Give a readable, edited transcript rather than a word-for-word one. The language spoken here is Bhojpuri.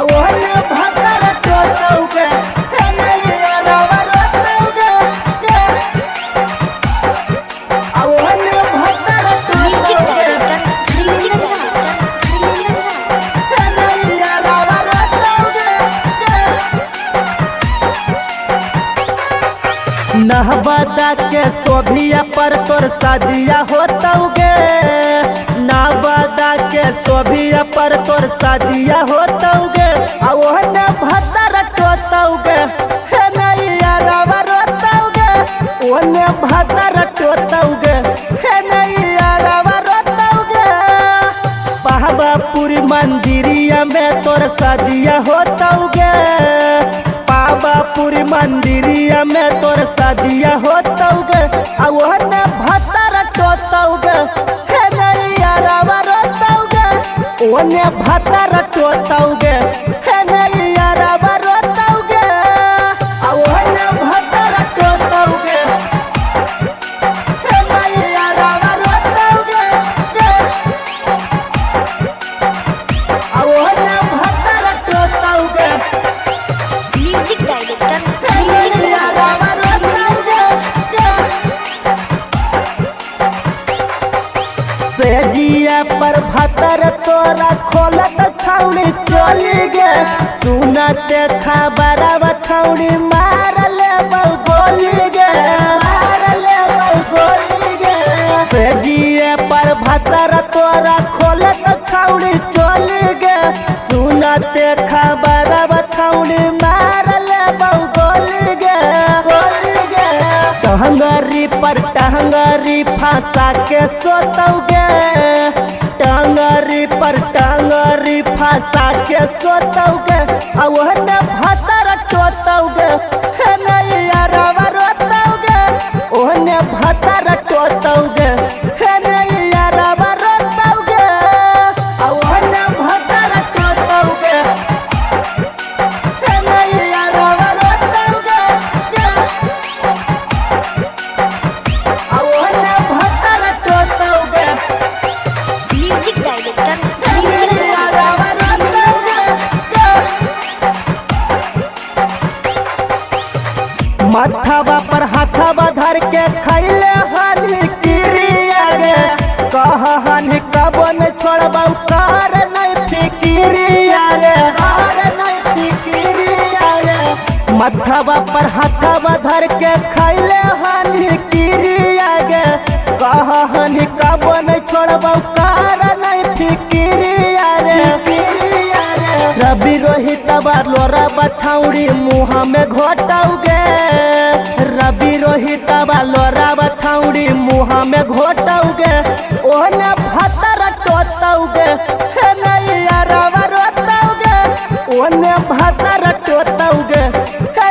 ओहने भतर टोटौगे हे नैया रवा रोतौगे ओहने भतर टोटौगे हे नैया रवा रोतौगे नहबदा के सोभिया पर तोर शादिया होतौगे नहबदा के सोभिया पर तोर शादिया होतौगे ओहने भतर टोतौगे हे नैया रवा रोतौगे ओहने भतर टोतौगे हे नैया रवा रोतौगे पावापुरी मंदिरिया में तोर शादिया होतौगे पावापुरी मंदिरिया में तोर शादिया होतौगे ओहने भतर टोतौगे हे नैया रवा रोतौगे ओहने भतर टोतौगे हे नैया रवा रोतौगे ओहने भतर टोतौगे हे नैया रवा रोतौगे ओहने भतर टोतौगे म्यूजिक डायरेक्टर सेजिया पर भतर तोरा खोलत छौड़ी चली गे सुनते खबरव छौड़ी मार ले गोली गे सेजिया पर भतर तोरा खोलत छौड़ी चली गे सुनते खबरव छौड़ी मार ले गोली गे टहंगरी पर टहंगरी फंसा के सोतौगे टंगरी पर टंगरी फंसा के सोतौगे ओहने भतर टोतौगे हे नैया रवा रोतौगे ओहने भतर टोतौगे हे नैया रवा रोतौगे ओहने भतर टोतौगे हे नैया रवा रोतौगे ओहने भतर टोतौगे म्यूजिक डायरेक्टर माथावा पर हाथावा धर के खैले हनी किरिया गे कहनी कबो न छोड़बौ कर नहीं फिकिरिया गे माथावा पर हाथावा धर के खैले हनी किरिया गे कहनी कबो न छोड़बौ कर नहीं फिकिरिया रे रवि रोहित लोरा बछौड़ी मुँह में घोटौगे रवि रोहित लोरा बछौड़ी मुँह में घोटौगे ओहने भतर टोतौगे हे नैया रवा रोतौगे ओहने भतर टोतौगे हे